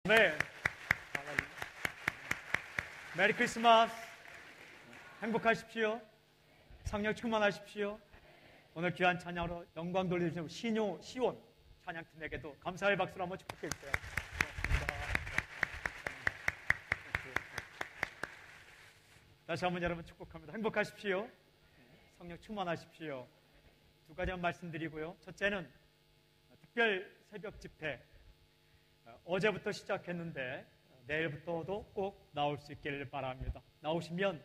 네. 메리 크리스마스. 행복하십시오. 성령 충만하십시오. 오늘 귀한 찬양으로 영광 돌려주신 시온 찬양팀에게도 감사의 박수로 한번 축복해 주세요. 다시 한번 여러분 축복합니다. 행복하십시오. 성령 충만하십시오. 두 가지만 말씀드리고요. 첫째는 특별 새벽 집회 어제부터 시작했는데 내일부터도 꼭 나올 수 있기를 바랍니다. 나오시면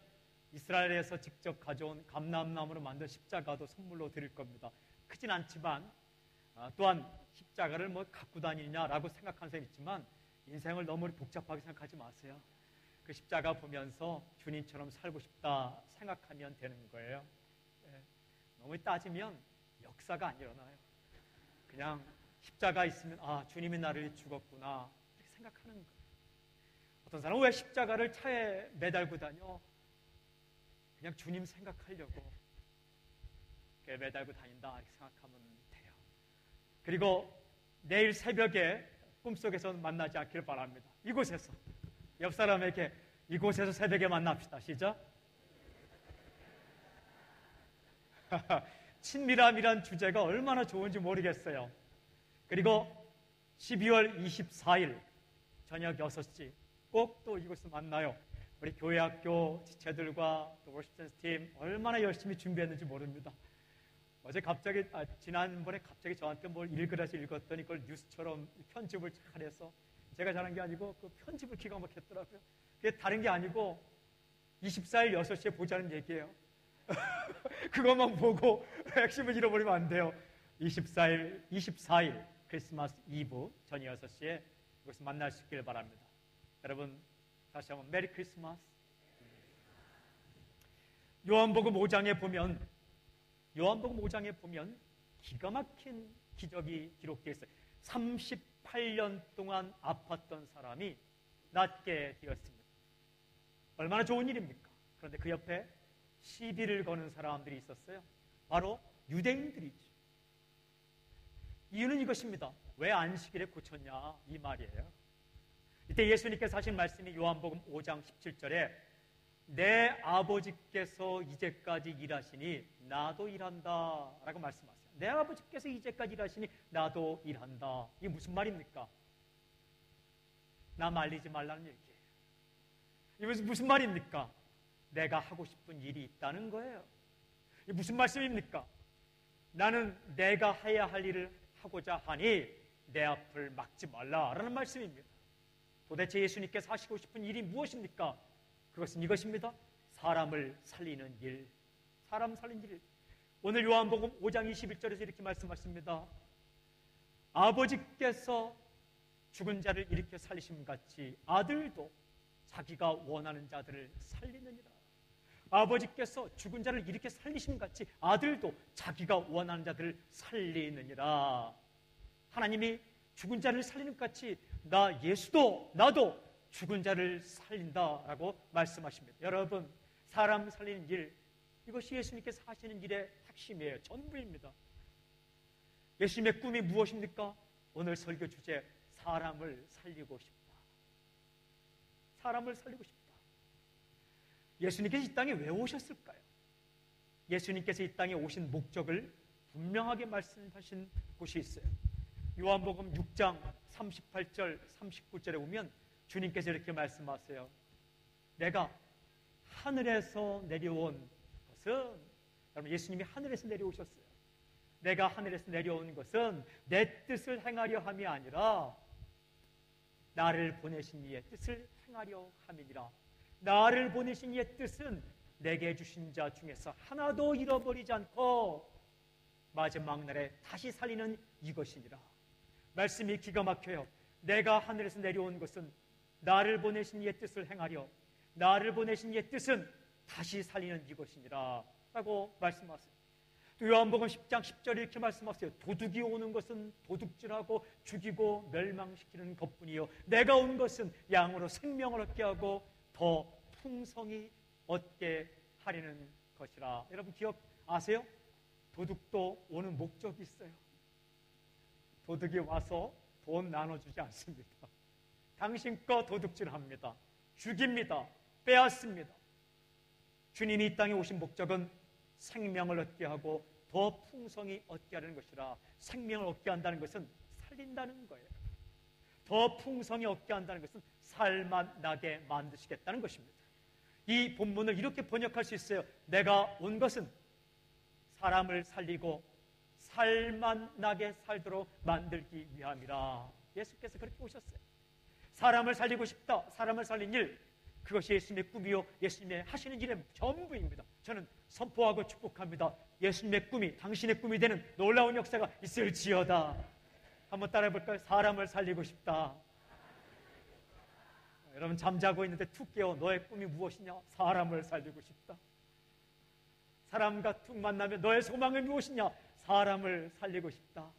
이스라엘에서 직접 가져온 감람나무로 만든 십자가도 선물로 드릴 겁니다. 크진 않지만 또한 십자가를 뭐 갖고 다니냐라고 생각하는 사람이 있지만 인생을 너무 복잡하게 생각하지 마세요. 그 십자가 보면서 주님처럼 살고 싶다 생각하면 되는 거예요. 너무 따지면 역사가 안 일어나요. 그냥 십자가 있으면 주님이 나를 위해 죽었구나 이렇게 생각하는 거예요. 어떤 사람은 왜 십자가를 차에 매달고 다녀? 그냥 주님 생각하려고 매달고 다닌다 이렇게 생각하면 돼요. 그리고 내일 새벽에 꿈속에서 만나지 않기를 바랍니다. 이곳에서 옆 사람에게 이곳에서 새벽에 만납시다. 시작. 친밀함이란 주제가 얼마나 좋은지 모르겠어요. 그리고 12월 24일 저녁 6시 꼭 또 이곳에서 만나요. 우리 교회학교 지체들과 또 워십센스팀 얼마나 열심히 준비했는지 모릅니다. 어제 갑자기 지난번에 갑자기 저한테 뭘 읽으라서 읽었더니 그걸 뉴스처럼 편집을 잘해서 제가 잘한 게 아니고 그 편집을 기가 막혔더라고요. 그게 다른 게 아니고 24일 6시에 보자는 얘기예요. 그것만 보고 핵심을 잃어버리면 안 돼요. 24일 크리스마스 이브 저녁 6시에 이곳에서 만날 수 있기를 바랍니다. 여러분 다시 한번 메리 크리스마스. 요한복음 5장에 보면 기가 막힌 기적이 기록되어 있어요. 38년 동안 아팠던 사람이 낫게 되었습니다. 얼마나 좋은 일입니까? 그런데 그 옆에 시비를 거는 사람들이 있었어요. 바로 유대인들이죠. 이유는 이것입니다. 왜 안식일에 고쳤냐 이 말이에요. 이때 예수님께서 하신 말씀이 요한복음 5장 17절에 내 아버지께서 이제까지 일하시니 나도 일한다 라고 말씀하세요. 내 아버지께서 이제까지 일하시니 나도 일한다. 이게 무슨 말입니까? 나 말리지 말라는 얘기예요. 이게 무슨 말입니까? 내가 하고 싶은 일이 있다는 거예요. 이게 무슨 말씀입니까? 나는 내가 해야 할 일을 하고자 하니 내 앞을 막지 말라라는 말씀입니다. 도대체 예수님께서 하시고 싶은 일이 무엇입니까? 그것은 이것입니다. 사람을 살리는 일. 사람 살리는 일. 오늘 요한복음 5장 21절에서 이렇게 말씀하십니다. 아버지께서 죽은 자를 일으켜 살리심 같이 아들도 자기가 원하는 자들을 살리느니라. 아버지께서 죽은 자를 일으켜 살리심 같이 아들도 자기가 원하는 자들을 살리느니라. 하나님이 죽은 자를 살리는 것 같이 나 예수도 나도 죽은 자를 살린다라고 말씀하십니다. 여러분 사람 살리는 일 이것이 예수님께서 하시는 일의 핵심이에요. 전부입니다. 예수님의 꿈이 무엇입니까? 오늘 설교 주제 사람을 살리고 싶다. 사람을 살리고 싶다. 예수님께서 이 땅에 왜 오셨을까요? 예수님께서 이 땅에 오신 목적을 분명하게 말씀하신 곳이 있어요. 요한복음 6장 38절 39절에 보면 주님께서 이렇게 말씀하세요. 내가 하늘에서 내려온 것은, 여러분 예수님이 하늘에서 내려오셨어요. 내가 하늘에서 내려온 것은 내 뜻을 행하려 함이 아니라 나를 보내신 이의 뜻을 행하려 함이니라. 나를 보내신 이의 뜻은 내게 주신 자 중에서 하나도 잃어버리지 않고 마지막 날에 다시 살리는 이것이니라. 말씀이 기가 막혀요. 내가 하늘에서 내려온 것은 나를 보내신 이의 뜻을 행하려 나를 보내신 이의 뜻은 다시 살리는 이것이니라 라고 말씀하세요. 또 요한복음 10장 10절에 이렇게 말씀하세요. 도둑이 오는 것은 도둑질하고 죽이고 멸망시키는 것뿐이요 내가 온 것은 양으로 생명을 얻게 하고 더 풍성히 얻게 하려는 것이라. 여러분 기억 아세요? 도둑도 오는 목적이 있어요. 도둑이 와서 돈 나눠주지 않습니다. 당신 거 도둑질합니다. 죽입니다. 빼앗습니다. 주님이 이 땅에 오신 목적은 생명을 얻게 하고 더 풍성히 얻게 하는 것이라. 생명을 얻게 한다는 것은 살린다는 거예요. 더 풍성히 얻게 한다는 것은 살맛 나게 만드시겠다는 것입니다. 이 본문을 이렇게 번역할 수 있어요. 내가 온 것은 사람을 살리고 살맛 나게 살도록 만들기 위함이라. 예수께서 그렇게 오셨어요. 사람을 살리고 싶다. 사람을 살린 일, 그것이 예수님의 꿈이요 예수님의 하시는 일의 전부입니다. 저는 선포하고 축복합니다. 예수님의 꿈이 당신의 꿈이 되는 놀라운 역사가 있을지어다. 한번 따라해 볼까요? 사람을 살리고 싶다. 여러분 잠자고 있는데 툭 깨워. 너의 꿈이 무엇이냐? 사람을 살리고 싶다. 사람과 툭 만나면 너의 소망이 무엇이냐? 사람을 살리고 싶다.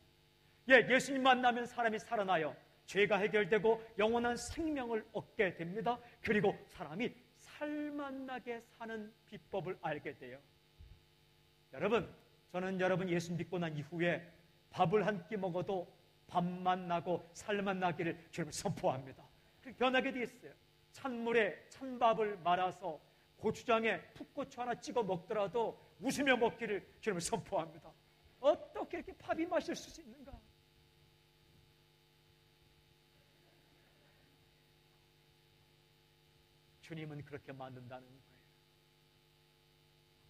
예수님 만나면 사람이 살아나요. 죄가 해결되고 영원한 생명을 얻게 됩니다. 그리고 사람이 살맛나게 사는 비법을 알게 돼요. 여러분, 저는 여러분 예수 믿고 난 이후에 밥을 한 끼 먹어도 밥맛 나고 살맛 나기를 주님을 선포합니다. 그렇게 변하게 되어 있어요. 찬물에 찬밥을 말아서 고추장에 풋고추 하나 찍어 먹더라도 웃으며 먹기를 주님을 선포합니다. 어떻게 이렇게 밥이 마실 수 있는가? 주님은 그렇게 만든다는 거예요.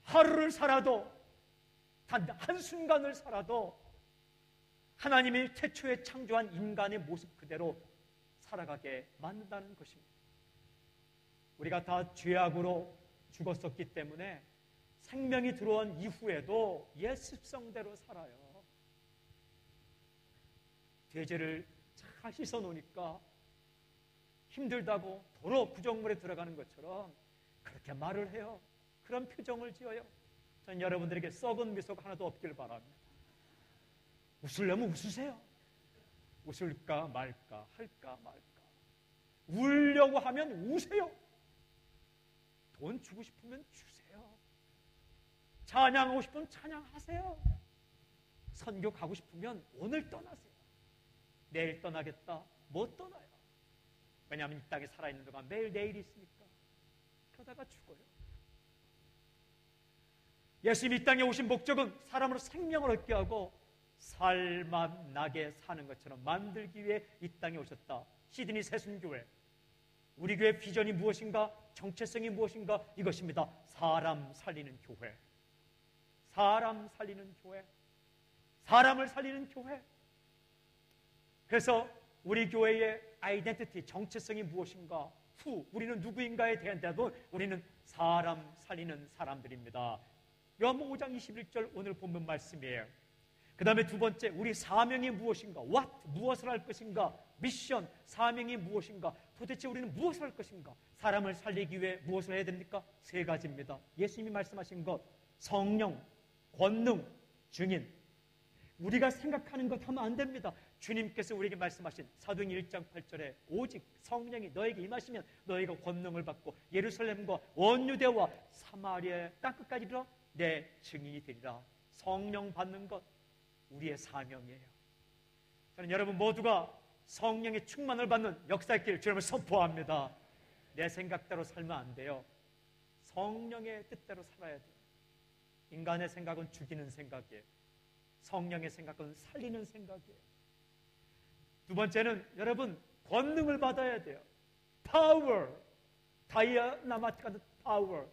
하루를 살아도, 단 한순간을 살아도 하나님이 태초에 창조한 인간의 모습 그대로 살아가게 만든다는 것입니다. 우리가 다 죄악으로 죽었었기 때문에 생명이 들어온 이후에도 옛 습성대로 살아요. 돼지를 잘 씻어 놓으니까 힘들다고 도로 구정물에 들어가는 것처럼 그렇게 말을 해요. 그런 표정을 지어요. 전 여러분들에게 썩은 미소가 하나도 없길 바랍니다. 웃으려면 웃으세요. 웃을까 말까, 할까 말까. 울려고 하면 우세요. 돈 주고 싶으면 주세요. 찬양하고 싶으면 찬양하세요. 선교 가고 싶으면 오늘 떠나세요. 내일 떠나겠다, 못 떠나요. 왜냐하면 이 땅에 살아있는 동안 매일 내일이 있으니까. 그러다가 죽어요. 예수님이 이 땅에 오신 목적은 사람으로 생명을 얻게 하고 살맛 나게 사는 것처럼 만들기 위해 이 땅에 오셨다. 시드니 새순교회, 우리 교회 비전이 무엇인가? 정체성이 무엇인가? 이것입니다. 사람 살리는 교회. 사람 살리는 교회. 사람을 살리는 교회. 그래서 우리 교회의 아이덴티티, 정체성이 무엇인가? 우리는 누구인가에 대한 대답은 우리는 사람 살리는 사람들입니다. 요한복음 5장 21절 오늘 본문 말씀이에요. 그 다음에 두 번째, 우리 사명이 무엇인가? What? 무엇을 할 것인가? 미션, 사명이 무엇인가? 도대체 우리는 무엇을 할 것인가? 사람을 살리기 위해 무엇을 해야 됩니까? 세 가지입니다. 예수님이 말씀하신 것, 성령, 권능, 증인. 우리가 생각하는 것 하면 안 됩니다. 주님께서 우리에게 말씀하신 사도행전 1장 8절에 오직 성령이 너에게 임하시면 너희가 권능을 받고 예루살렘과 온 유대와 사마리아의 땅끝까지 이르러 내 증인이 되리라. 성령 받는 것 우리의 사명이에요. 저는 여러분 모두가 성령의 충만을 받는 역사의 길 주님을 선포합니다. 내 생각대로 살면 안 돼요. 성령의 뜻대로 살아야 돼요. 인간의 생각은 죽이는 생각이에요. 성령의 생각은 살리는 생각이에요. 두 번째는 여러분 권능을 받아야 돼요. 파워, 다이아나마티카 파워.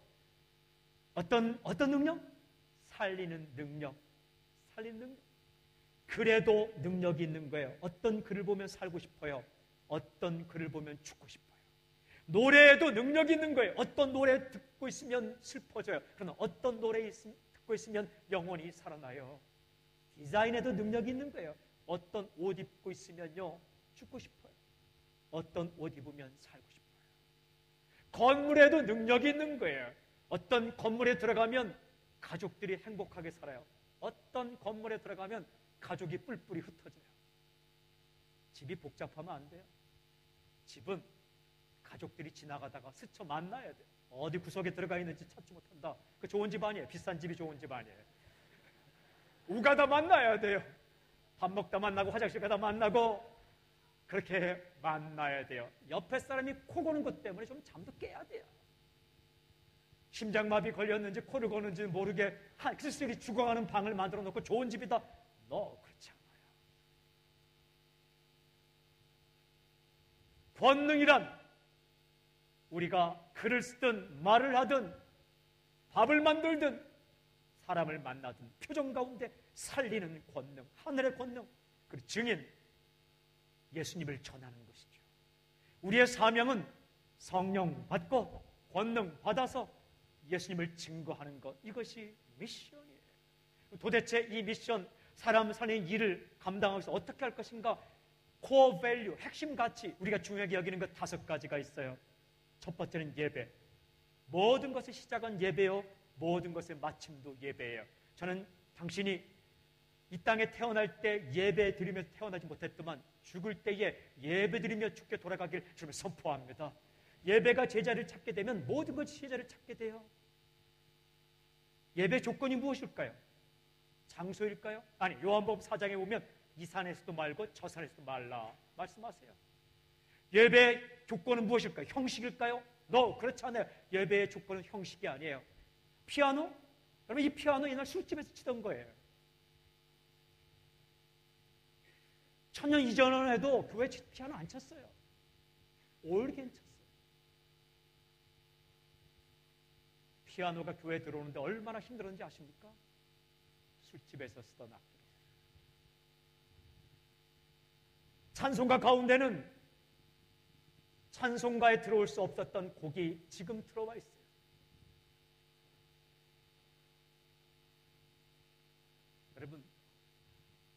어떤 능력? 살리는 능력. 살리는 능력. 그래도 능력이 있는 거예요. 어떤 글을 보면 살고 싶어요. 어떤 글을 보면 죽고 싶어요. 노래에도 능력이 있는 거예요. 어떤 노래 듣고 있으면 슬퍼져요. 그러나 어떤 노래 듣고 있으면 영원히 살아나요. 디자인에도 능력이 있는 거예요. 어떤 옷 입고 있으면요 죽고 싶어요. 어떤 옷 입으면 살고 싶어요. 건물에도 능력이 있는 거예요. 어떤 건물에 들어가면 가족들이 행복하게 살아요. 어떤 건물에 들어가면 가족이 뿔뿔이 흩어져요. 집이 복잡하면 안 돼요. 집은 가족들이 지나가다가 스쳐 만나야 돼요. 어디 구석에 들어가 있는지 찾지 못한다. 그 좋은 집 아니에요. 비싼 집이 좋은 집 아니에요. 오가다 만나야 돼요. 밥 먹다 만나고 화장실 가다 만나고 그렇게 만나야 돼요. 옆에 사람이 코 고는 것 때문에 좀 잠도 깨야 돼요. 심장마비 걸렸는지 코를 고는지 모르게 쓸쓸히 죽어가는 방을 만들어 놓고 좋은 집이다. 그렇지 않아요. 권능이란 우리가 글을 쓰든 말을 하든 밥을 만들든 사람을 만나든 표정 가운데 살리는 권능, 하늘의 권능, 그리고 증인, 예수님을 전하는 것이죠. 우리의 사명은 성령 받고 권능 받아서 예수님을 증거하는 것, 이것이 미션이에요. 도대체 이 미션, 사람 살리는 일을 감당하면서 어떻게 할 것인가? 코어 밸류, 핵심 가치, 우리가 중요하게 여기는 것 5가지가 있어요. 첫 번째는 예배. 모든 것의 시작은 예배요, 모든 것의 마침도 예배예요. 저는 당신이 이 땅에 태어날 때 예배 드리며 태어나지 못했더만 죽을 때에 예배 드리며 죽게 돌아가길 주님을 선포합니다. 예배가 제자리를 찾게 되면 모든 것이 제자리를 찾게 돼요. 예배 조건이 무엇일까요? 장소일까요? 아니, 요한복음 4장에 보면 이 산에서도 말고 저 산에서도 말라 말씀하세요. 예배의 조건은 무엇일까요? 형식일까요? 그렇지 않아요. 예배의 조건은 형식이 아니에요. 피아노? 그러면 이 피아노 옛날 술집에서 치던 거예요. 천년 이전은 해도 교회 피아노 안 쳤어요. 올겐 쳤어요. 피아노가 교회에 들어오는데 얼마나 힘들었는지 아십니까? 술집에서 쓰던 악기로. 찬송가 가운데는 찬송가에 들어올 수 없었던 곡이 지금 들어와 있어요. 여러분,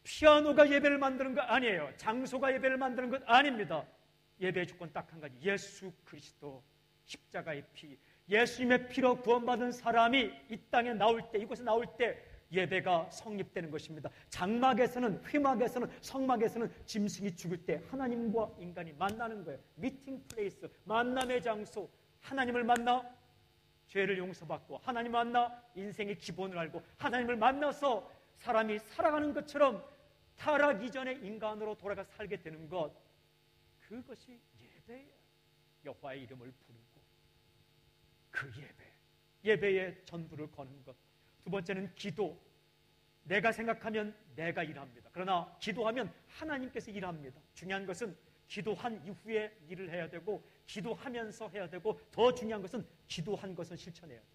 피아노가 예배를 만드는 것 아니에요. 장소가 예배를 만드는 것 아닙니다. 예배의 조건 딱 한 가지, 예수 그리스도 십자가의 피, 예수님의 피로 구원받은 사람이 이 땅에 나올 때, 이곳에 나올 때 예배가 성립되는 것입니다. 장막에서는, 회막에서는, 성막에서는 짐승이 죽을 때 하나님과 인간이 만나는 거예요. 미팅 플레이스, 만남의 장소. 하나님을 만나 죄를 용서받고, 하나님 만나 인생의 기본을 알고, 하나님을 만나서 사람이 살아가는 것처럼 타락 이전의 인간으로 돌아가 살게 되는 것, 그것이 예배예요. 여호와의 이름을 부르고 그 예배에 전부를 거는 것. 두 번째는 기도. 내가 생각하면 내가 일합니다. 그러나 기도하면 하나님께서 일합니다. 중요한 것은 기도한 이후에 일을 해야 되고, 기도하면서 해야 되고, 더 중요한 것은 기도한 것은 실천해야 돼요.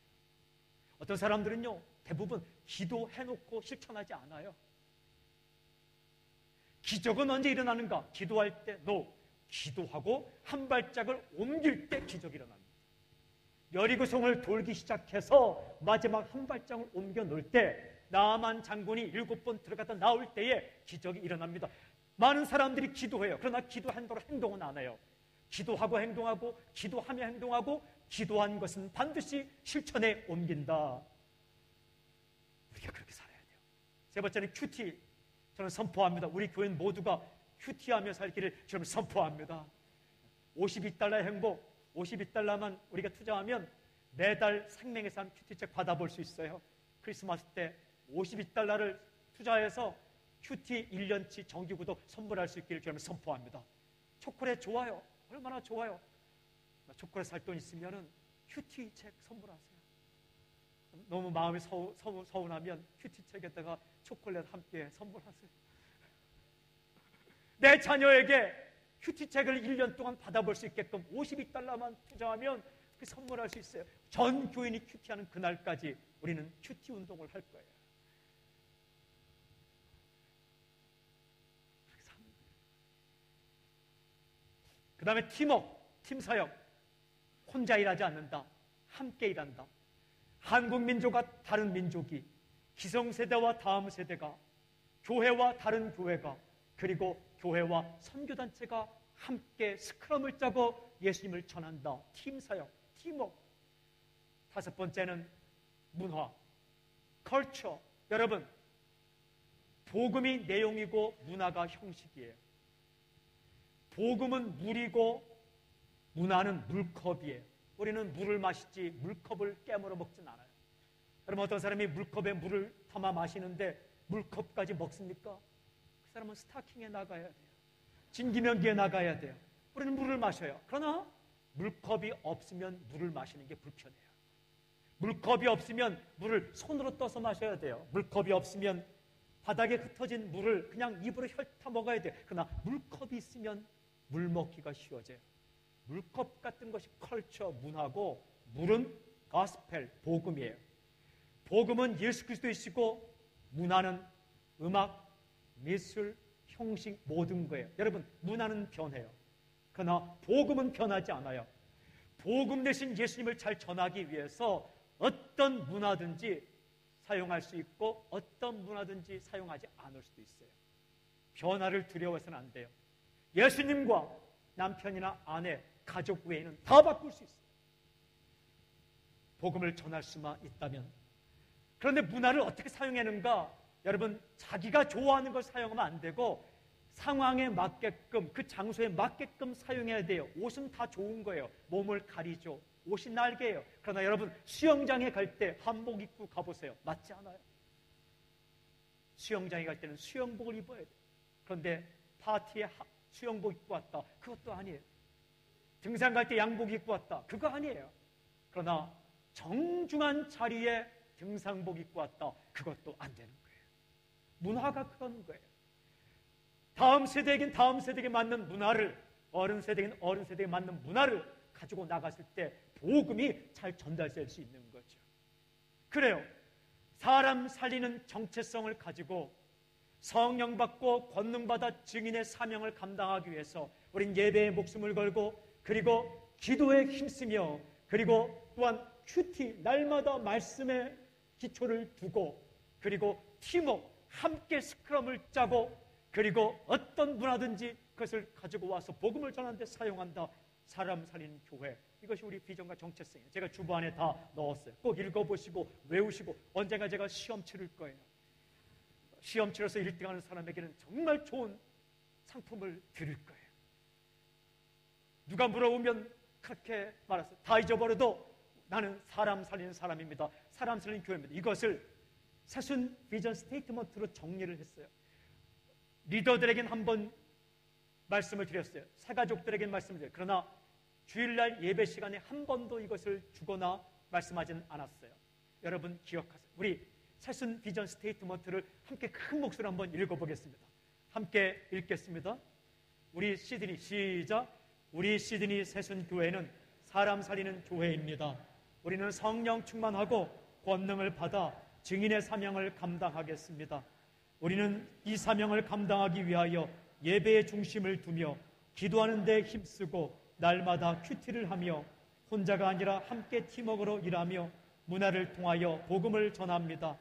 어떤 사람들은요, 대부분 기도해놓고 실천하지 않아요. 기적은 언제 일어나는가? 기도할 때 기도하고 한 발짝을 옮길 때 기적이 일어납니다. 여리고성을 돌기 시작해서 마지막 한 발짝을 옮겨 놓을 때, 나아만 장군이 7번 들어갔다 나올 때에 기적이 일어납니다. 많은 사람들이 기도해요. 그러나 기도한 대로 행동은 안 해요. 기도하고 행동하고, 기도하며 행동하고, 기도한 것은 반드시 실천에 옮긴다. 우리가 그렇게 살아야 돼요. 세 번째는 큐티. 저는 선포합니다. 우리 교인 모두가 큐티하며 살기를 저는 선포합니다. 52달러의 행복, 52달러만 우리가 투자하면 매달 생명의산 큐티책 받아볼 수 있어요. 크리스마스 때 52달러를 투자해서 큐티 1년치 정기구독 선물할 수 있기를 저는 선포합니다. 초콜릿 좋아요. 얼마나 좋아요. 초콜릿 살 돈 있으면 큐티 책 선물하세요. 너무 마음이 서운하면 큐티 책에다가 초콜릿 함께 선물하세요. 내 자녀에게 큐티 책을 1년 동안 받아볼 수 있게끔 52달러만 투자하면 그 선물할 수 있어요. 전 교인이 큐티하는 그날까지 우리는 큐티 운동을 할 거예요. 그 다음에 팀워크, 팀사역. 혼자 일하지 않는다. 함께 일한다. 한국 민족과 다른 민족이, 기성세대와 다음 세대가, 교회와 다른 교회가, 그리고 교회와 선교단체가 함께 스크럼을 짜고 예수님을 전한다. 팀사역, 팀워크. 다섯 번째는 문화, 컬처. 여러분, 복음이 내용이고 문화가 형식이에요. 복음은 물이고 문화는 물컵이에요. 우리는 물을 마시지 물컵을 깨물어 먹진 않아요. 여러분, 어떤 사람이 물컵에 물을 담아 마시는데 물컵까지 먹습니까? 그 사람은 스타킹에 나가야 돼요. 진기명기에 나가야 돼요. 우리는 물을 마셔요. 그러나 물컵이 없으면 물을 마시는 게 불편해요. 물컵이 없으면 물을 손으로 떠서 마셔야 돼요. 물컵이 없으면 바닥에 흩어진 물을 그냥 입으로 핥아 먹어야 돼요. 그러나 물컵이 있으면 물 먹기가 쉬워져요. 물컵 같은 것이 컬처, 문화고, 물은 가스펠, 복음이에요. 복음은 예수 그리스도이시고, 문화는 음악, 미술, 형식, 모든 거예요. 여러분, 문화는 변해요. 그러나 복음은 변하지 않아요. 복음 대신 예수님을 잘 전하기 위해서 어떤 문화든지 사용할 수 있고 어떤 문화든지 사용하지 않을 수도 있어요. 변화를 두려워해서는 안 돼요. 예수님과 남편이나 아내, 가족 외에는 다 바꿀 수 있어요. 복음을 전할 수만 있다면. 그런데 문화를 어떻게 사용하는가? 여러분, 자기가 좋아하는 걸 사용하면 안 되고 상황에 맞게끔, 그 장소에 맞게끔 사용해야 돼요. 옷은 다 좋은 거예요. 몸을 가리죠. 옷이 날개예요. 그러나 여러분, 수영장에 갈 때 한복 입고 가보세요. 맞지 않아요? 수영장에 갈 때는 수영복을 입어야 돼요. 그런데 파티에 수영복 입고 왔다. 그것도 아니에요. 등산 갈 때 양복 입고 왔다. 그거 아니에요. 그러나 정중한 자리에 등산복 입고 왔다. 그것도 안 되는 거예요. 문화가 그런 거예요. 다음 세대에겐 다음 세대에게 맞는 문화를, 어른 세대에겐 어른 세대에 맞는 문화를 가지고 나갔을 때 복음이 잘 전달될 수 있는 거죠. 그래요. 사람 살리는 정체성을 가지고 성령 받고 권능 받아 증인의 사명을 감당하기 위해서 우린 예배에 목숨을 걸고, 그리고 기도에 힘쓰며, 그리고 또한 큐티, 날마다 말씀에 기초를 두고, 그리고 팀워크, 함께 스크럼을 짜고, 그리고 어떤 문화든지 그것을 가지고 와서 복음을 전하는 데 사용한다. 사람 살리는 교회. 이것이 우리 비전과 정체성이에요. 제가 주보안에 다 넣었어요. 꼭 읽어보시고 외우시고, 언젠가 제가 시험 치를 거예요. 시험 치러서 1등하는 사람에게는 정말 좋은 상품을 드릴 거예요. 누가 물어보면 그렇게 말했어요. 다 잊어버려도 나는 사람 살리는 사람입니다. 사람 살리는 교회입니다. 이것을 새순 비전 스테이트먼트로 정리를 했어요. 리더들에겐 한번 말씀을 드렸어요. 새가족들에겐 말씀을 드렸어요. 그러나 주일날 예배 시간에 한 번도 이것을 주거나 말씀하지는 않았어요. 여러분 기억하세요. 우리 새순 비전 스테이트먼트를 함께 큰 목소리로 한번 읽어보겠습니다. 함께 읽겠습니다. 우리 시드니, 시작. 우리 시드니 새순 교회는 사람 살리는 교회입니다. 우리는 성령 충만하고 권능을 받아 증인의 사명을 감당하겠습니다. 우리는 이 사명을 감당하기 위하여 예배의 중심을 두며 기도하는 데 힘쓰고 날마다 큐티를 하며 혼자가 아니라 함께 팀워크로 일하며 문화를 통하여 복음을 전합니다.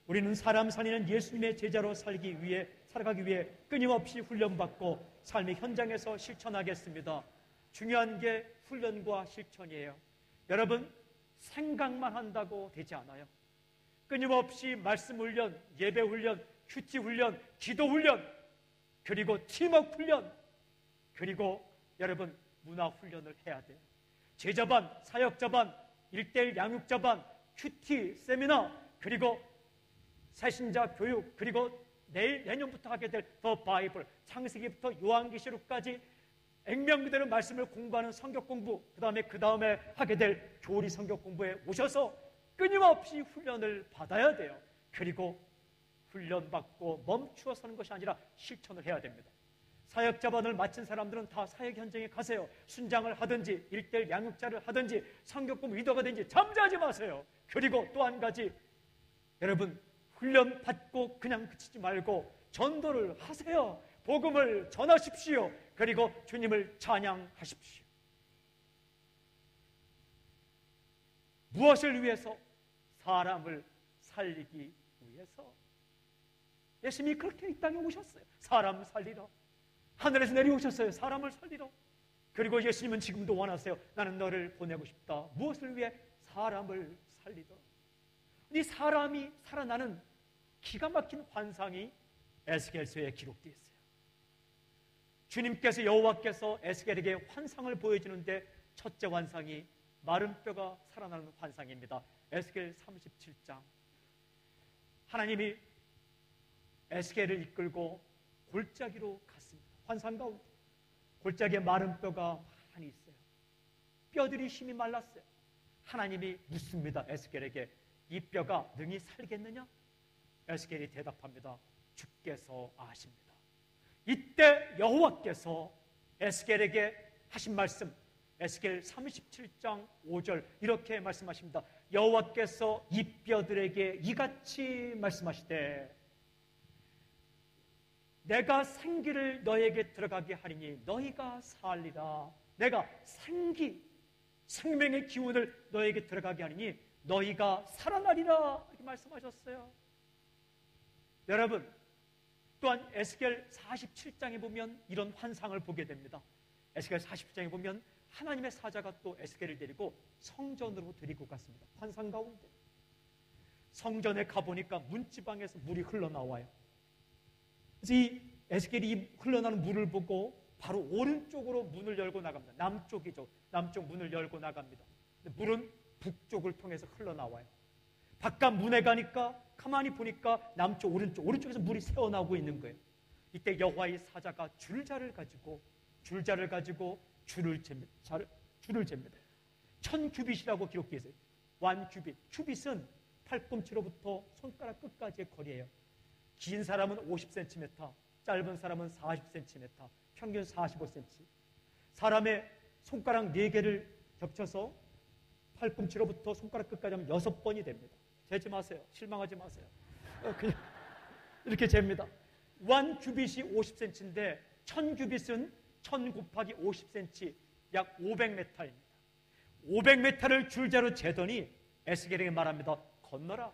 우리는 사람 살리는 예수님의 제자로 살아가기 위해 끊임없이 훈련받고 삶의 현장에서 실천하겠습니다. 중요한 게 훈련과 실천이에요. 여러분, 생각만 한다고 되지 않아요. 끊임없이 말씀 훈련, 예배 훈련, 큐티 훈련, 기도 훈련, 그리고 팀워크 훈련, 그리고 여러분 문화 훈련을 해야 돼요. 제자반, 사역자반, 1:1 양육자반, 큐티, 세미나, 그리고 새신자 교육, 그리고 내년부터 하게 될 더 바이블, 창세기부터 요한계시록까지 액면 그대로 말씀을 공부하는 성경 공부, 그 다음에 하게 될 교리 성경 공부에 오셔서 끊임없이 훈련을 받아야 돼요. 그리고 훈련받고 멈추어 서는 것이 아니라 실천을 해야 됩니다. 사역자반을 마친 사람들은 다 사역 현장에 가세요. 순장을 하든지 1:1 양육자를 하든지 성경 공부 리더가 되든지 잠자지 마세요. 그리고 또 한 가지, 여러분 훈련 받고 그냥 그치지 말고 전도를 하세요. 복음을 전하십시오. 그리고 주님을 찬양하십시오. 무엇을 위해서? 사람을 살리기 위해서. 예수님이 그렇게 이 땅에 오셨어요. 사람 살리러. 하늘에서 내려오셨어요. 사람을 살리러. 그리고 예수님은 지금도 원하세요. 나는 너를 보내고 싶다. 무엇을 위해? 사람을 살리러. 이 사람이 살아나는 기가 막힌 환상이 에스겔서에 기록되어 있어요. 주님께서, 여호와께서 에스겔에게 환상을 보여주는데 첫째 환상이 마른 뼈가 살아나는 환상입니다. 에스겔 37장. 하나님이 에스겔을 이끌고 골짜기로 갔습니다. 환상 가운데 골짜기에 마른 뼈가 많이 있어요. 뼈들이 힘이 말랐어요. 하나님이 묻습니다. 에스겔에게 이 뼈가 능히 살겠느냐? 에스겔이 대답합니다. 주께서 아십니다. 이때 여호와께서 에스겔에게 하신 말씀, 에스겔 37장 5절 이렇게 말씀하십니다. 여호와께서 이 뼈들에게 이같이 말씀하시되 내가 생기를 너에게 들어가게 하리니 너희가 살리라. 내가 생명의 기운을 너에게 들어가게 하리니 너희가 살아나리라. 이렇게 말씀하셨어요. 여러분, 또한 에스겔 47장에 보면 이런 환상을 보게 됩니다. 에스겔 47장에 보면 하나님의 사자가 또 에스겔을 데리고 성전으로 데리고 갔습니다. 환상 가운데 성전에 가보니까 문지방에서 물이 흘러나와요. 그래서 이 에스겔이 이 흘러나는 물을 보고 바로 오른쪽으로 문을 열고 나갑니다. 남쪽이죠. 남쪽 문을 열고 나갑니다. 물은 북쪽을 통해서 흘러나와요. 바깥 문에 가니까 가만히 보니까 남쪽, 오른쪽에서 물이 새어나오고 있는 거예요. 이때 여호와의 사자가 줄자를 가지고 줄을 잽니다. 1000규빗이라고 기록되어 있어요. 1규빗. 규빗은 팔꿈치로부터 손가락 끝까지의 거리예요. 긴 사람은 50cm, 짧은 사람은 40cm, 평균 45cm. 사람의 손가락 4개를 겹쳐서 팔꿈치로부터 손가락 끝까지 하면 6번이 됩니다. 재지 마세요. 실망하지 마세요. 그냥 이렇게 잽니다. 1규빗이 50cm인데 1000규빗은 1000 곱하기 50cm, 약 500m입니다. 500m를 줄자로 재더니 에스겔에게 말합니다. 건너라.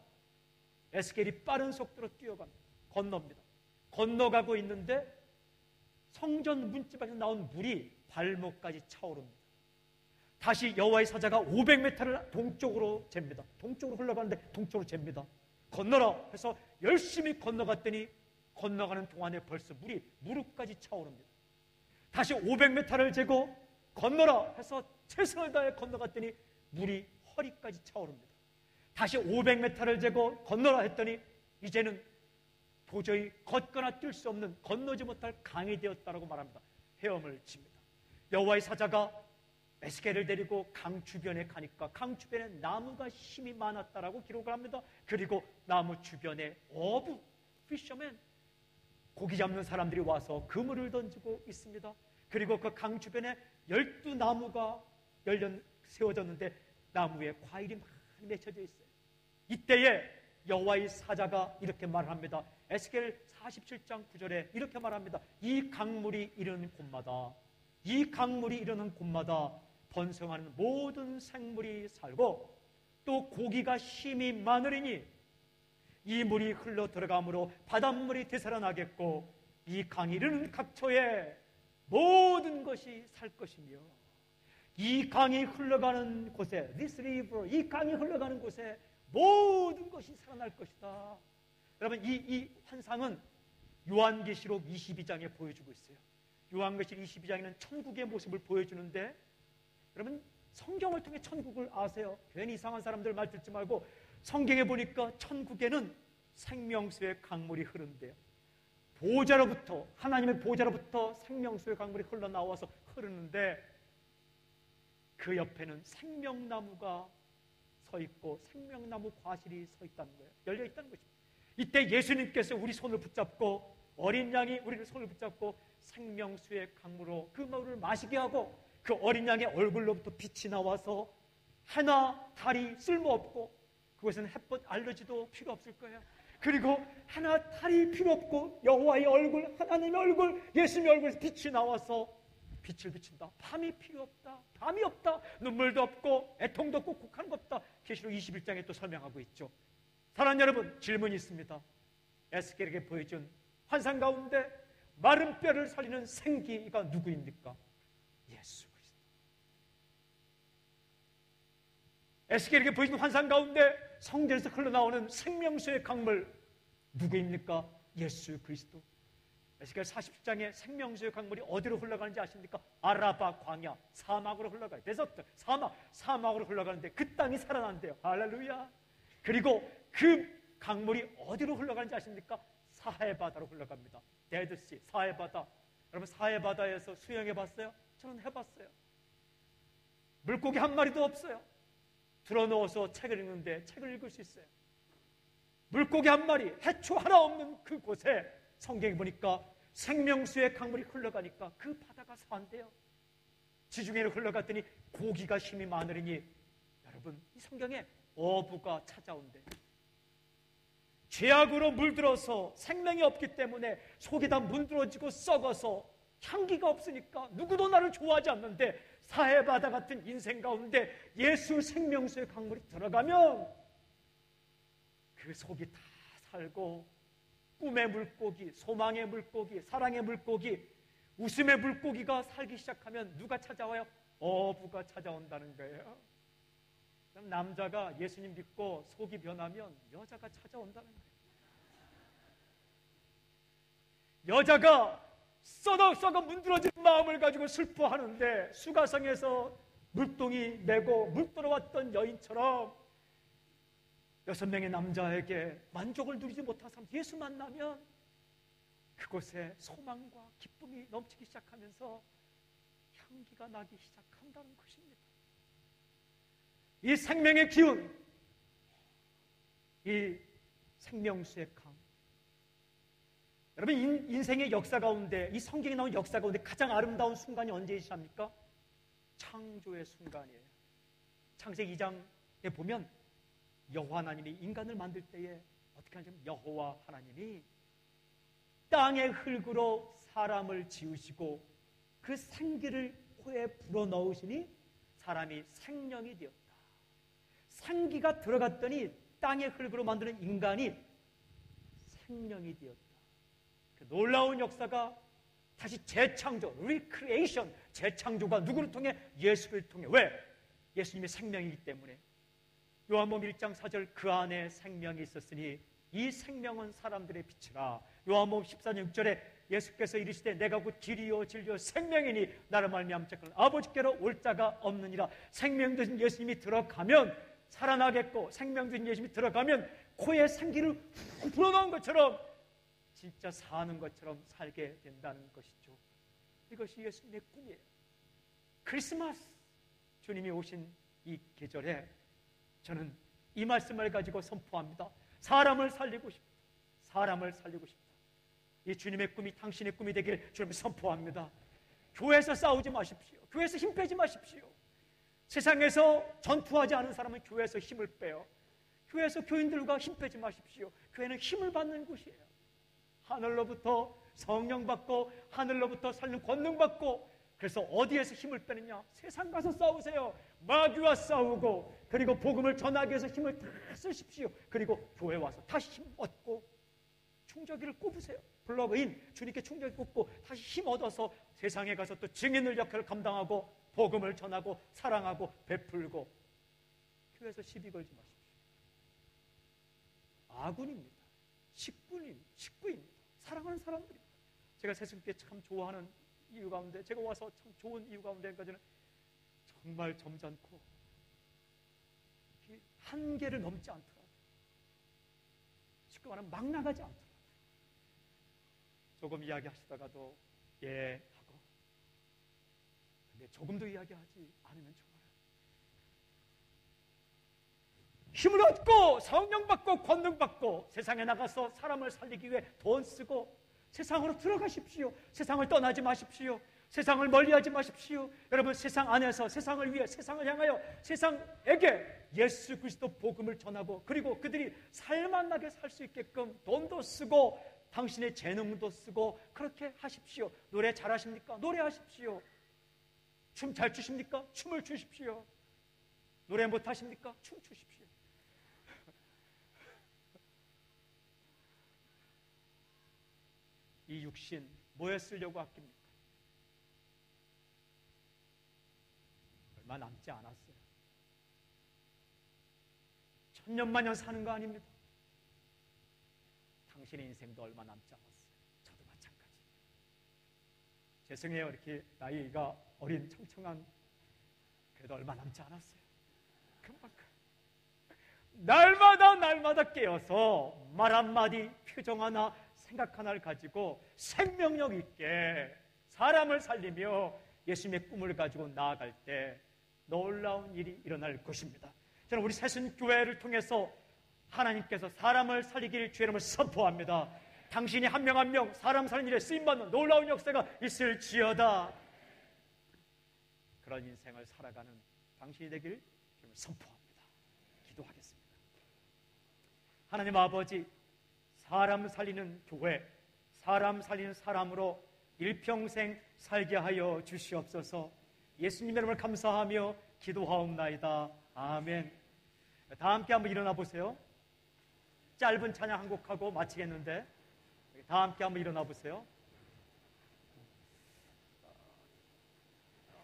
에스겔이 빠른 속도로 뛰어갑니다. 건넙니다. 건너가고 있는데 성전 문지방에서 나온 물이 발목까지 차오릅니다. 다시 여호와의 사자가 500m를 동쪽으로 잽니다. 동쪽으로 흘러가는데 동쪽으로 잽니다. 건너라 해서 열심히 건너갔더니 건너가는 동안에 벌써 물이 무릎까지 차오릅니다. 다시 500m를 재고 건너라 해서 최선을 다해 건너갔더니 물이 허리까지 차오릅니다. 다시 500m를 재고 건너라 했더니 이제는 도저히 걷거나 뛸 수 없는 건너지 못할 강이 되었다라고 말합니다. 헤엄을 칩니다. 여호와의 사자가 에스겔을 데리고 강 주변에 가니까 강 주변에 나무가 힘이 많았다라고 기록을 합니다. 그리고 나무 주변에 어부, 피셔맨, 고기 잡는 사람들이 와서 그물을 던지고 있습니다. 그리고 그 강 주변에 12나무가 세워졌는데 나무에 과일이 많이 맺혀져 있어요. 이때에 여호와의 사자가 이렇게 말합니다. 에스겔 47장 9절에 이렇게 말합니다. 이 강물이 이르는 곳마다 번성하는 모든 생물이 살고 또 고기가 힘이 많으리니 이 물이 흘러 들어가므로 바닷물이 되살아나겠고 이 강이 이르는 각처에 모든 것이 살 것이며 이 강이 흘러가는 곳에 this river, 이 강이 흘러가는 곳에 모든 것이 살아날 것이다. 여러분, 이 환상은 요한계시록 22장에 보여주고 있어요. 요한계시록 22장에는 천국의 모습을 보여주는데 여러분, 성경을 통해 천국을 아세요? 괜히 이상한 사람들 말 듣지 말고 성경에 보니까 천국에는 생명수의 강물이 흐른대요. 보좌로부터, 하나님의 보좌로부터 생명수의 강물이 흘러나와서 흐르는데 그 옆에는 생명나무가 서 있고 생명나무 과실이 서 있다는 거예요. 열려 있다는 것입니다. 이때 예수님께서 우리 손을 붙잡고 어린 양이 우리를 손을 붙잡고 생명수의 강물로 그 물을 마시게 하고 그 어린 양의 얼굴로부터 빛이 나와서 하나 달이 쓸모없고 그것은 햇볕 알러지도 필요 없을 거예요. 그리고 하나 달이 필요 없고 여호와의 얼굴, 하나님의 얼굴, 예수님의 얼굴에서 빛이 나와서 빛을 비친다. 밤이 필요 없다. 밤이 없다. 눈물도 없고 애통도 없고 곡하는 것 없다. 계시록 21장에 또 설명하고 있죠. 사랑하는 여러분, 질문이 있습니다. 에스겔에게 보여준 환상 가운데 마른 뼈를 살리는 생기가 누구입니까? 예수 그리스도. 에스겔에게 보여준 환상 가운데 성전에서 흘러나오는 생명수의 강물 누구입니까? 예수 그리스도. 에스겔 40장에 생명수의 강물이 어디로 흘러가는지 아십니까? 아라바 광야, 사막으로 흘러가요. 데서트, 사막으로 흘러가는데 그 땅이 살아난대요. 할렐루야. 그리고 그 강물이 어디로 흘러가는지 아십니까? 사해 바다로 흘러갑니다. 데드시, 사해 바다. 여러분 사해 바다에서 수영해 봤어요? 저는 해봤어요. 물고기 한 마리도 없어요. 들어누워서 책을 읽는데 책을 읽을 수 있어요. 물고기 한 마리, 해초 하나 없는 그곳에 성경에 보니까 생명수의 강물이 흘러가니까 그 바다가 산대요. 지중해로 흘러갔더니 고기가 힘이 많으니 여러분 이 성경에 어부가 찾아온대. 죄악으로 물들어서 생명이 없기 때문에 속이 다 문드러지고 썩어서 향기가 없으니까 누구도 나를 좋아하지 않는데 사해바다 같은 인생 가운데 예수 생명수의 강물이 들어가면 그 속이 다 살고 꿈의 물고기, 소망의 물고기, 사랑의 물고기, 웃음의 물고기가 살기 시작하면 누가 찾아와요? 어부가 찾아온다는 거예요. 그럼 남자가 예수님 믿고 속이 변하면 여자가 찾아온다는 거예요. 여자가 썩어 문드러진 마음을 가지고 슬퍼하는데 수가성에서 물동이 메고 물 들어왔던 여인처럼 6명의 남자에게 만족을 누리지 못한 사람 예수 만나면 그곳에 소망과 기쁨이 넘치기 시작하면서 향기가 나기 시작한다는 것입니다. 이 생명의 기운, 이 생명수의 강, 여러분 인생의 역사 가운데 이 성경에 나온 역사 가운데 가장 아름다운 순간이 언제이십니까? 창조의 순간이에요. 창세기 2장에 보면 여호와 하나님이 인간을 만들 때에 어떻게 하냐면 여호와 하나님이 땅의 흙으로 사람을 지으시고 그 생기를 코에 불어넣으시니 사람이 생명이 되었다. 생기가 들어갔더니 땅의 흙으로 만드는 인간이 생명이 되었다. 그 놀라운 역사가 다시 재창조, 리크리에이션, 재창조가 누구를 통해? 예수를 통해. 왜? 예수님이 생명이기 때문에. 요한복음 1장 4절 그 안에 생명이 있었으니 이 생명은 사람들의 빛이라. 요한복음 14장 6절에 예수께서 이르시되 내가 곧 길이요 진리요 생명이니 나를 말미암아 아버지께로 올 자가 없느니라. 생명 되신 예수님이 들어가면 살아나겠고 생명 되신 예수님이 들어가면 코에 생기를 불어넣은 것처럼 진짜 사는 것처럼 살게 된다는 것이죠. 이것이 예수님의 꿈이에요. 크리스마스 주님이 오신 이 계절에 저는 이 말씀을 가지고 선포합니다. 사람을 살리고 싶다. 사람을 살리고 싶다. 이 주님의 꿈이 당신의 꿈이 되길 주님 선포합니다. 교회에서 싸우지 마십시오. 교회에서 힘 빼지 마십시오. 세상에서 전투하지 않은 사람은 교회에서 힘을 빼요. 교회에서 교인들과 힘 빼지 마십시오. 교회는 힘을 받는 곳이에요. 하늘로부터 성령 받고 하늘로부터 살는 권능 받고. 그래서 어디에서 힘을 빼느냐? 세상 가서 싸우세요. 마귀와 싸우고 그리고 복음을 전하기 위해서 힘을 다 쓰십시오. 그리고 교회 와서 다시 힘 얻고 충전기를 꼽으세요. 플러그인 주님께 충전기 꼽고 다시 힘 얻어서 세상에 가서 또 증인의 역할을 감당하고 복음을 전하고 사랑하고 베풀고. 교회에서 시비 걸지 마십시오. 아군입니다. 식구입니다. 사랑하는 사람들입니다. 제가 세승께 참 좋아하는 이유 가운데, 제가 와서 참 좋은 이유 가운데까지는 정말 점잖고 한계를 넘지 않더라고요. 쉽게 말하면 막 나가지 않더라고요. 조금 이야기하시다가도 예 하고, 근데 조금도 이야기하지 않으면 좋아요. 힘을 얻고 성령 받고 권능 받고 세상에 나가서 사람을 살리기 위해 돈 쓰고 세상으로 들어가십시오. 세상을 떠나지 마십시오. 세상을 멀리하지 마십시오. 여러분 세상 안에서 세상을 위해 세상을 향하여 세상에게 예수 그리스도 복음을 전하고 그리고 그들이 살만나게 살 수 있게끔 돈도 쓰고 당신의 재능도 쓰고 그렇게 하십시오. 노래 잘하십니까? 노래하십시오. 춤 잘 추십니까? 춤을 추십시오. 노래 못하십니까? 춤 추십시오. 이 육신 뭐에 쓰려고 아낍니까? 얼마 남지 않았어요. 천년만년 사는 거 아닙니다. 당신의 인생도 얼마 남지 않았어요. 저도 마찬가지. 죄송해요. 이렇게 나이가 어린 청청한, 그래도 얼마 남지 않았어요. 금방금 날마다 깨어서 말 한마디, 표정 하나, 생각 하나를 가지고 생명력 있게 사람을 살리며 예수님의 꿈을 가지고 나아갈 때 놀라운 일이 일어날 것입니다. 저는 우리 새순교회를 통해서 하나님께서 사람을 살리길 주의 이름을 선포합니다. 당신이 한 명 한 명 사람 살리는 일에 쓰임받는 놀라운 역사가 있을지어다. 그런 인생을 살아가는 당신이 되길 주님을 선포합니다. 기도하겠습니다. 하나님 아버지, 사람 살리는 교회, 사람 살리는 사람으로 일평생 살게 하여 주시옵소서. 예수님의 이름을 감사하며 기도하옵나이다. 아멘. 다 함께 한번 일어나 보세요. 짧은 찬양 한 곡하고 마치겠는데 다 함께 한번 일어나 보세요.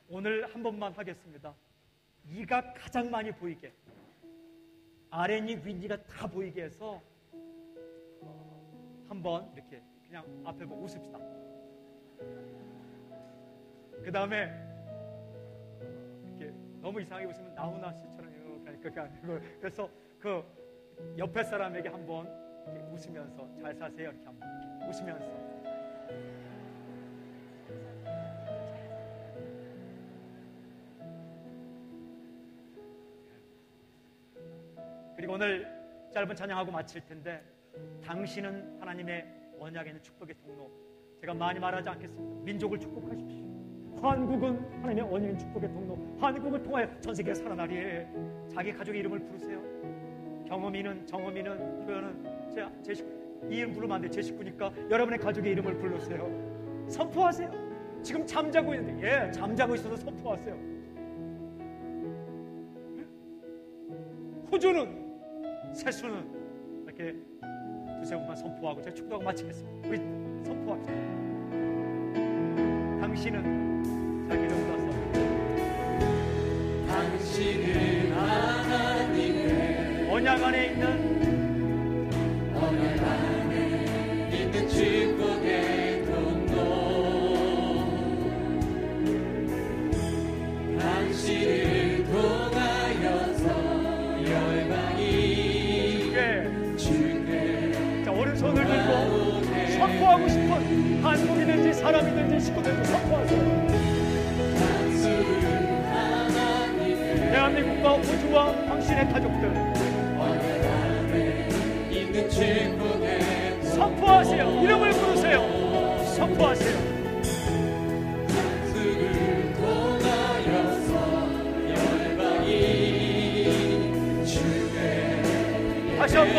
오늘 한 번만 하겠습니다. 이가 가장 많이 보이게, 아랫니 윗니가 다 보이게 해서 한번 이렇게 그냥 앞에 보고 웃읍시다. 그 다음에 이렇게 너무 이상하게 웃으면 나훈아 씨처럼 그게 아니고, 그래서 그 옆에 사람에게 한번 웃으면서 잘 사세요 이렇게 한번 웃으면서. 그리고 오늘 짧은 찬양하고 마칠 텐데, 당신은 하나님의 언약에 있는 축복의 통로. 제가 많이 말하지 않겠습니다. 민족을 축복하십시오. 한국은 하나님의 언약에 있는 축복의 통로. 한국을 통하여 전 세계가 살아나리. 자기 가족의 이름을 부르세요. 경험이는 표현은 제 식구, 이 이름 부르면 안 돼. 제 식구니까 여러분의 가족의 이름을 부르세요. 선포하세요. 지금 잠자고 있는데, 잠자고 있어서 선포하세요. 호주는, 세수는 이렇게 두세 분만 선포하고 제가 축도하고 마치겠습니다. 우리 선포합시다. 당신은, 자 기름 불어서, 당신은 하나님의 언약 안에 있는 축복의 통로. 당신을 통하여서 열방이 주께. 자, 오른손을 들고 선포하고 싶은 한국이든지 사람이든지 식구들도 선포하세요. 대한민국과 호주와 당신의 가족들 선포하세요. 이름을 부르세요. 선포하세요. 당신을 통하여서 열방이 주께. 다시 한번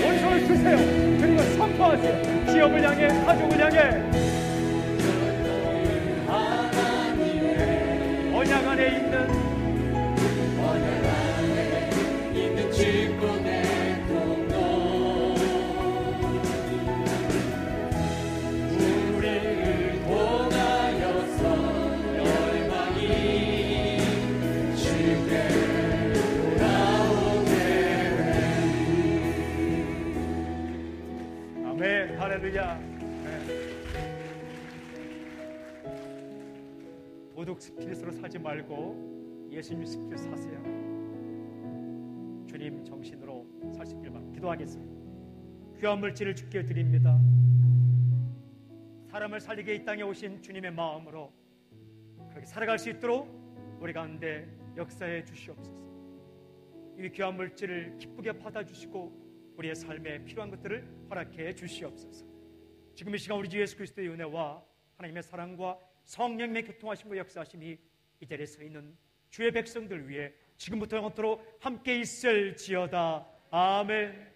오른손을 드세요. 그리고 선포하세요. 기업을 향해, 가족을 향해, 언약 안에 있는 축복의 통로. 우리를 통하여서 열방이 주께 돌아오게. 아멘. 할렐루야. 도둑 스피릿으로 살지 말고 예수님 스피릿 사세요. 주님 정신으로 살 수 있길 바랍니다. 기도하겠습니다. 귀한 물질을 주께 드립니다. 사람을 살리게 이 땅에 오신 주님의 마음으로 그렇게 살아갈 수 있도록 우리 가운데 역사해 주시옵소서. 이 귀한 물질을 기쁘게 받아주시고 우리의 삶에 필요한 것들을 허락해 주시옵소서. 지금 이 시간 우리 주 예수 그리스도의 은혜와 하나님의 사랑과 성령님의 교통하심과 역사하심이 이 자리에 서 있는 주의 백성들 위해 지금부터 영원토록 함께 있을지어다. 아멘.